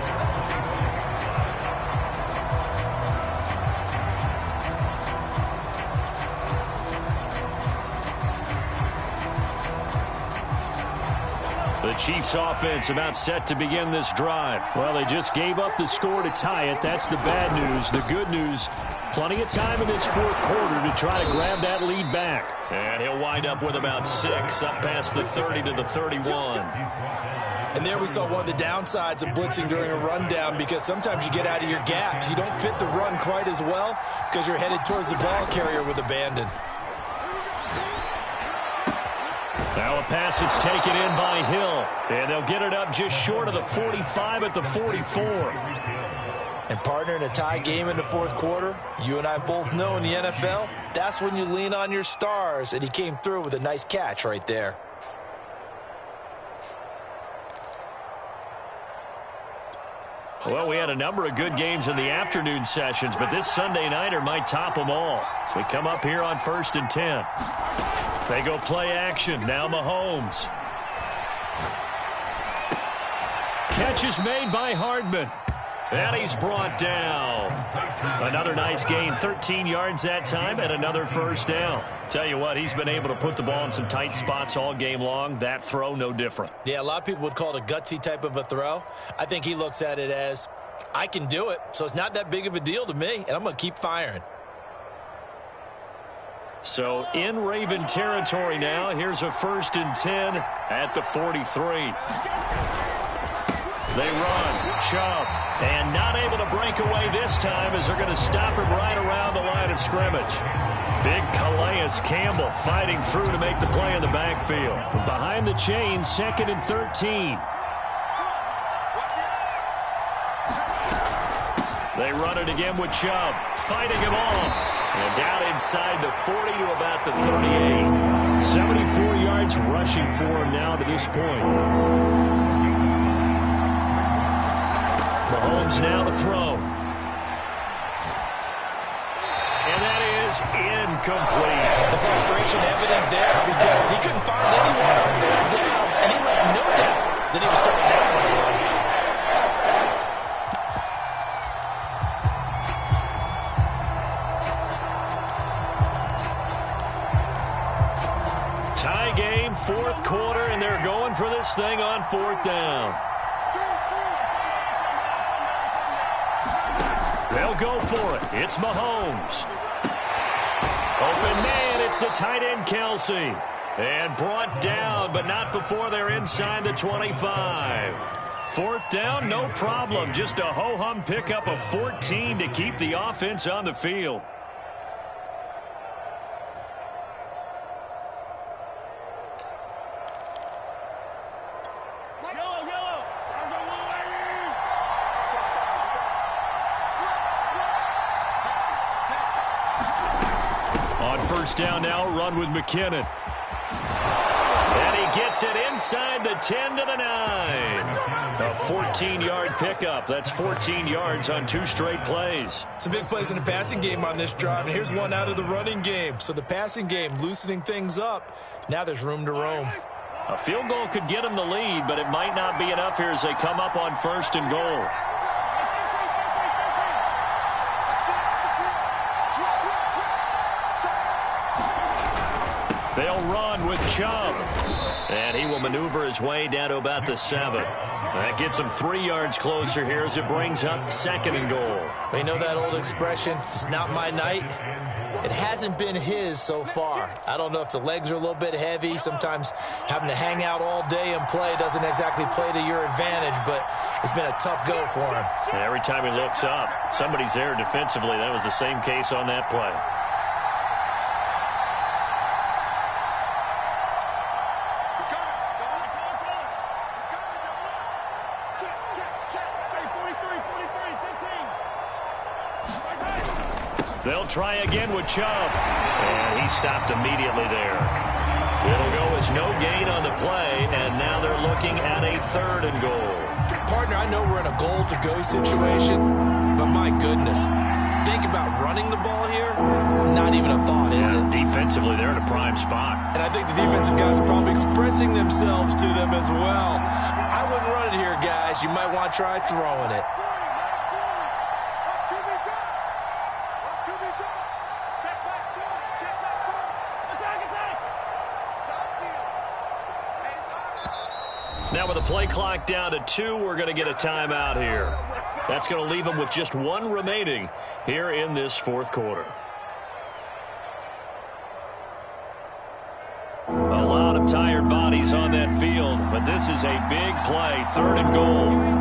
The Chiefs offense about set to begin this drive. Well, they just gave up the score to tie it. That's the bad news. The good news, plenty of time in this 4th quarter to try to grab that lead back. And he'll wind up with about 6 up past the 30 to the 31. And there we saw one of the downsides of blitzing during a rundown, because sometimes you get out of your gaps. You don't fit the run quite as well because you're headed towards the ball carrier with abandon. Now a pass that's taken in by Hill. And they'll get it up just short of the 45 at the 44. And partner, in a tie game in the 4th quarter, you and I both know in the NFL, that's when you lean on your stars. And he came through with a nice catch right there. Well, we had a number of good games in the afternoon sessions, but this Sunday nighter might top them all. So we come up here on 1st and 10. They go play action. Now Mahomes. Catch is made by Hardman. And he's brought down. Another nice gain. 13 yards that time and another first down. Tell you what, he's been able to put the ball in some tight spots all game long. That throw, no different. Yeah, a lot of people would call it a gutsy type of a throw. I think he looks at it as, I can do it, so it's not that big of a deal to me, and I'm going to keep firing. So in Raven territory now. Here's a 1st and 10 at the 43. They run. Chubb. And not able to break away this time as they're going to stop him right around the line of scrimmage. Big Calais Campbell fighting through to make the play in the backfield. Behind the chain, 2nd and 13. They run it again with Chubb. Fighting him off. And down inside the 40 to about the 38. 74 yards rushing for him now to this point. Mahomes now to throw. And that is incomplete. The frustration evident there because he couldn't find anyone on 3rd down, and he left no doubt that he was throwing that one away. Tie game, 4th quarter, and they're going for this thing on 4th down. They'll go for it. It's Mahomes. Open man, it's the tight end Kelsey. And brought down, but not before they're inside the 25. 4th down, no problem. Just a ho-hum pickup of 14 to keep the offense on the field. Down now, run with McKinnon. And he gets it inside the 10 to the 9. A 14-yard pickup. That's 14 yards on 2 straight plays. Some big plays in the passing game on this drive, and here's one out of the running game. So the passing game loosening things up. Now there's room to roam. A field goal could get them the lead, but it might not be enough here as they come up on 1st and goal. They'll run with Chubb. And he will maneuver his way down to about the 7. That gets him 3 yards closer here as it brings up 2nd and goal. You know that old expression, it's not my night. It hasn't been his so far. I don't know if the legs are a little bit heavy. Sometimes having to hang out all day and play doesn't exactly play to your advantage, but it's been a tough go for him. And every time he looks up, somebody's there defensively. That was the same case on that play. They'll try again with Chubb. And he stopped immediately there. It'll go as no gain on the play, and now they're looking at a 3rd and goal. Partner, I know we're in a goal-to-go situation, but my goodness, think about running the ball here. Not even a thought, is it? Defensively, they're in a prime spot. And I think the defensive guys are probably expressing themselves to them as well. I wouldn't run it here, guys. You might want to try throwing it. Now with the play clock down to 2, we're going to get a timeout here. That's going to leave them with just 1 remaining here in this 4th quarter. A lot of tired bodies on that field, but this is a big play, 3rd and goal.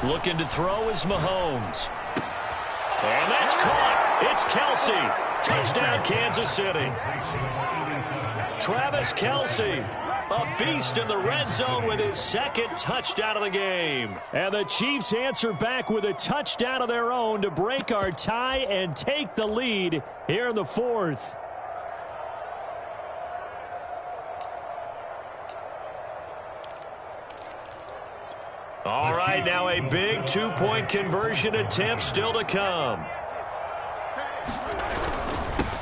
Looking to throw is Mahomes. And that's caught. It's Kelce. Touchdown, Kansas City. Travis Kelce, a beast in the red zone with his 2nd touchdown of the game. And the Chiefs answer back with a touchdown of their own to break our tie and take the lead here in the 4th. All right, now a big 2-point conversion attempt still to come.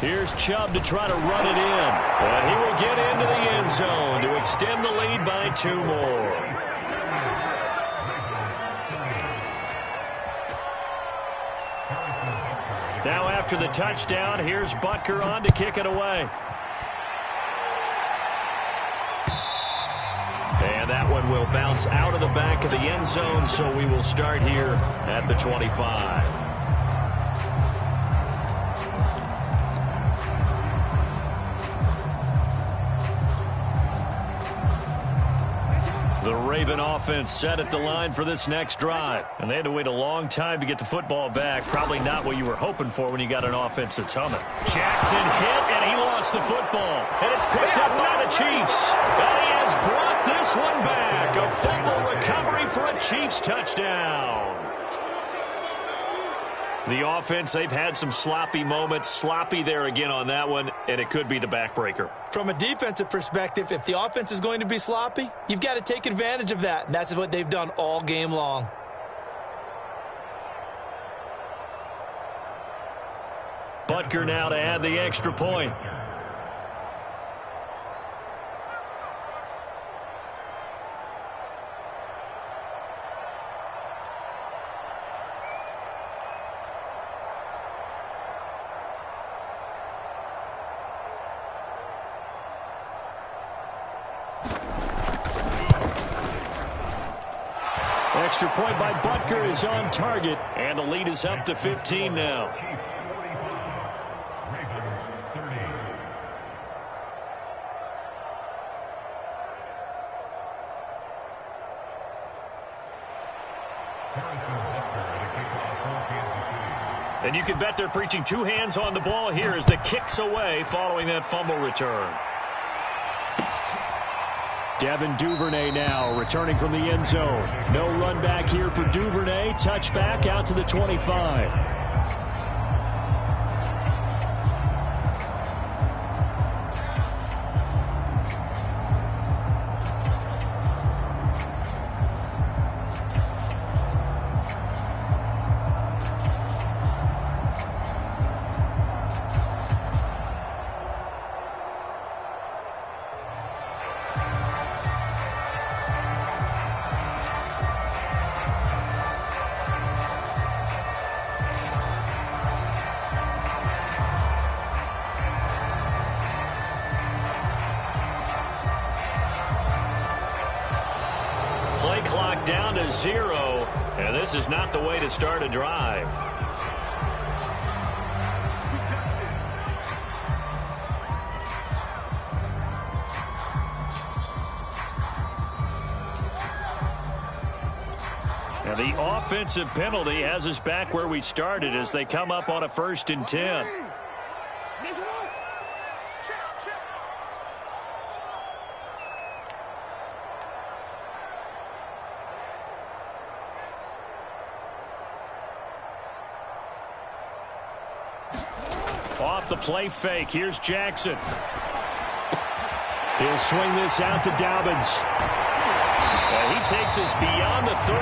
Here's Chubb to try to run it in. But he will get into the end zone to extend the lead by 2 more. Now after the touchdown, here's Butker on to kick it away. And that one will bounce out of the back of the end zone, so we will start here at the 25. The Raven offense set at the line for this next drive. And they had to wait a long time to get the football back. Probably not what you were hoping for when you got an offense that's humming. Jackson hit, and he lost the football. And it's picked up by the Chiefs. And he has brought this one back. A fumble recovery for a Chiefs touchdown. The offense, they've had some sloppy moments. Sloppy there again on that one, and it could be the backbreaker. From a defensive perspective, if the offense is going to be sloppy, you've got to take advantage of that, and that's what they've done all game long. Butker now to add the extra point. Extra point by Butker is on target, and the lead is up to 15 now. And you can bet they're preaching 2 hands on the ball here as the kick's away following that fumble return. Devin Duvernay now returning from the end zone. No run back here for Duvernay. Touchback out to the 25. clock down to 0. And this is not the way to start a drive. And the offensive penalty has us back where we started as they come up on a 1st and 10. Off the play fake. Here's Jackson. He'll swing this out to Dobbins. He takes us beyond the 35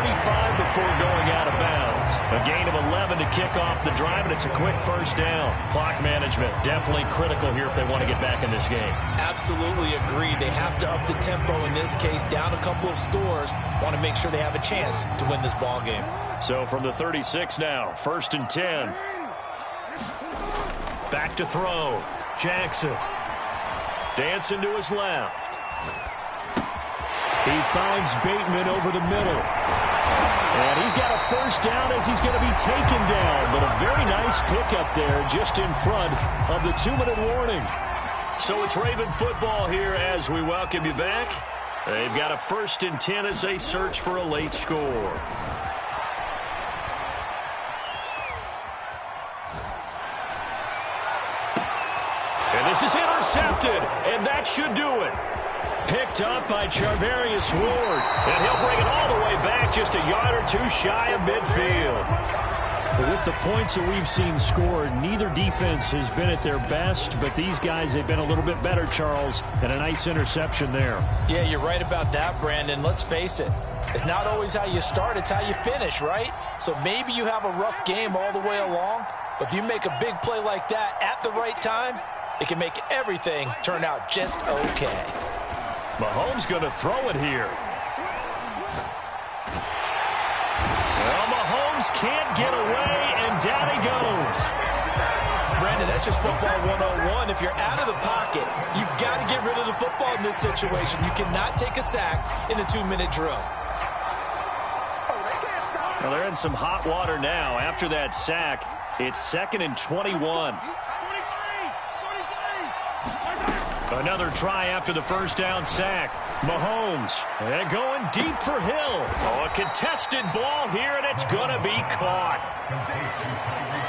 before going out of bounds. A gain of 11 to kick off the drive, and it's a quick 1st down. Clock management definitely critical here if they want to get back in this game. Absolutely agreed. They have to up the tempo in this case, down a couple of scores. Want to make sure they have a chance to win this ball game. So from the 36 now, 1st and 10. Back to throw. Jackson. Dancing to his left. He finds Bateman over the middle. And he's got a 1st down as he's going to be taken down. But a very nice pickup there just in front of the 2-minute warning. So it's Raven football here as we welcome you back. They've got a 1st and 10 as they search for a late score. And this is intercepted, and that should do it. Picked up by Charvarius Ward, and he'll bring it all the way back just a yard or 2 shy of midfield. But with the points that we've seen scored, neither defense has been at their best, but these guys have been a little bit better, Charles, and a nice interception there. Yeah, you're right about that, Brandon. Let's face it. It's not always how you start, it's how you finish, right? So maybe you have a rough game all the way along, but if you make a big play like that at the right time, it can make everything turn out just okay. Mahomes going to throw it here. Well, Mahomes can't get away, and down he goes. Brandon, that's just football 101. If you're out of the pocket, you've got to get rid of the football in this situation. You cannot take a sack in a 2-minute drill. Well, they're in some hot water now. After that sack, it's 2nd and 21. Another try after the 1st down sack. Mahomes, and going deep for Hill. Oh, a contested ball here, and it's going to be caught.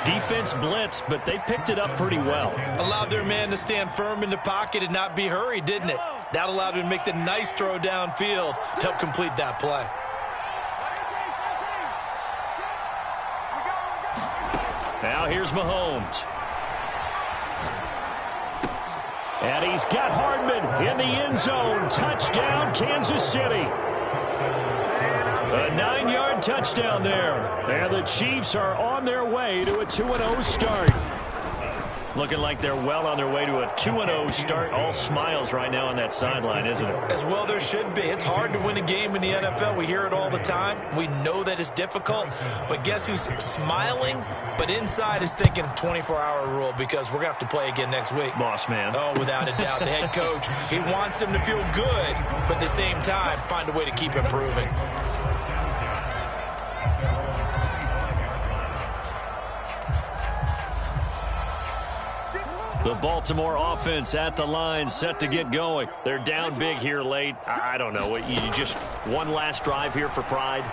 Defense blitz, but they picked it up pretty well. Allowed their man to stand firm in the pocket and not be hurried, didn't it? That allowed him to make the nice throw downfield to help complete that play. Now here's Mahomes. And he's got Hardman in the end zone. Touchdown, Kansas City. A 9-yard touchdown there. And the Chiefs are on their way to a 2-0 start. Looking like they're well on their way to a 2-0 start. All smiles right now on that sideline, isn't it? As well there should be. It's hard to win a game in the NFL. We hear it all the time. We know that it's difficult. But guess who's smiling? But inside is thinking 24-hour rule because we're going to have to play again next week. Boss man. Oh, without a doubt. The head coach, he wants them to feel good, but at the same time, find a way to keep improving. The Baltimore offense at the line, set to get going. They're down big here late. I don't know. You just one last drive here for pride?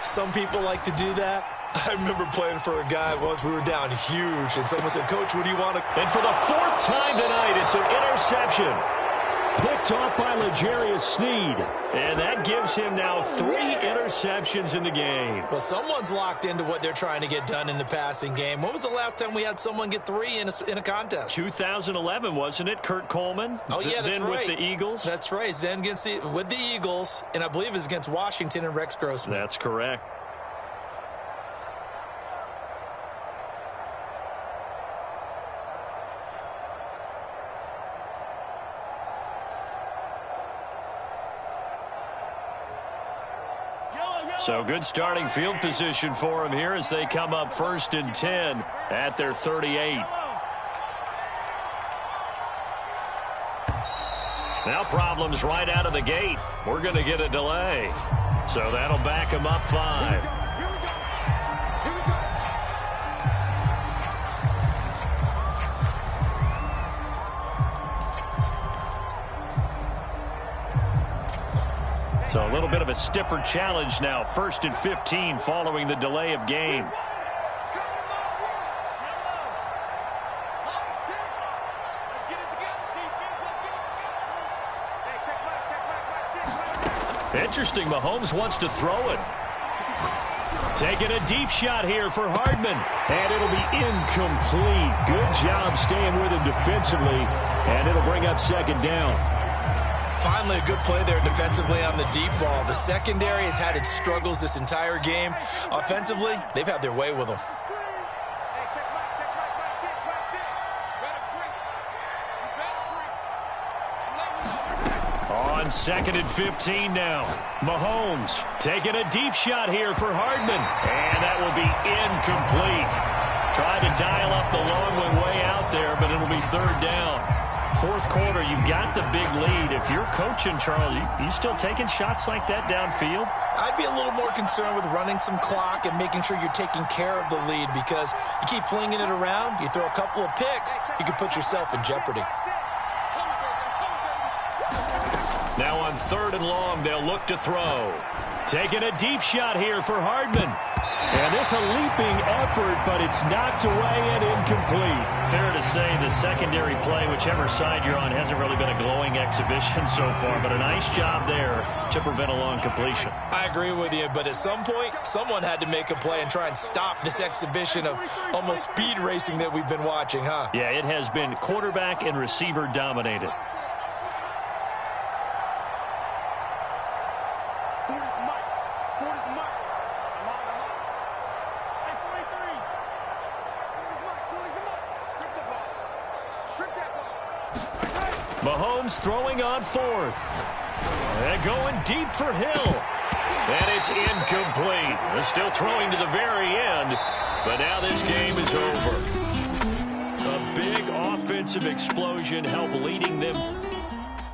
Some people like to do that. I remember playing for a guy once. We were down huge, and someone said, Coach, what do you want to... And for the 4th time tonight, it's an interception. Picked off by L'Jarius Sneed. And that gives him now 3 interceptions in the game. Well, someone's locked into what they're trying to get done in the passing game. When was the last time we had someone get 3 in a contest? 2011, wasn't it? Kurt Coleman? Oh, yeah, that's then right. With the Eagles? That's right. Then with the Eagles, and I believe it's against Washington and Rex Grossman. That's correct. So good starting field position for him here as they come up 1st and 10 at their 38. Now problems right out of the gate. We're going to get a delay. So that'll back him up 5. So a little bit of a stiffer challenge now. 1st and 15 following the delay of game. Interesting, Mahomes wants to throw it. Taking a deep shot here for Hardman. And it'll be incomplete. Good job staying with him defensively. And it'll bring up 2nd down. Finally, a good play there defensively on the deep ball. The secondary has had its struggles this entire game. Offensively, they've had their way with them. On 2nd and 15 now. Mahomes taking a deep shot here for Hardman. And that will be incomplete. Tried to dial up the long way out there, but it'll be 3rd down. 4th quarter, you've got the big lead. If you're coaching, Charles, you still taking shots like that downfield? I'd be a little more concerned with running some clock and making sure you're taking care of the lead, because you keep flinging it around, you throw a couple of picks, you could put yourself in jeopardy. Now on 3rd and long, they'll look to throw. Taking a deep shot here for Hardman. And this a leaping effort, but it's knocked away and incomplete. Fair to say the secondary play, whichever side you're on, hasn't really been a glowing exhibition so far, but a nice job there to prevent a long completion. I agree with you, but at some point, someone had to make a play and try and stop this exhibition of almost speed racing that we've been watching, huh? Yeah, it has been quarterback and receiver dominated. Mahomes throwing on 4th. They're going deep for Hill. And it's incomplete. They're still throwing to the very end, but now this game is over. A big offensive explosion helped leading them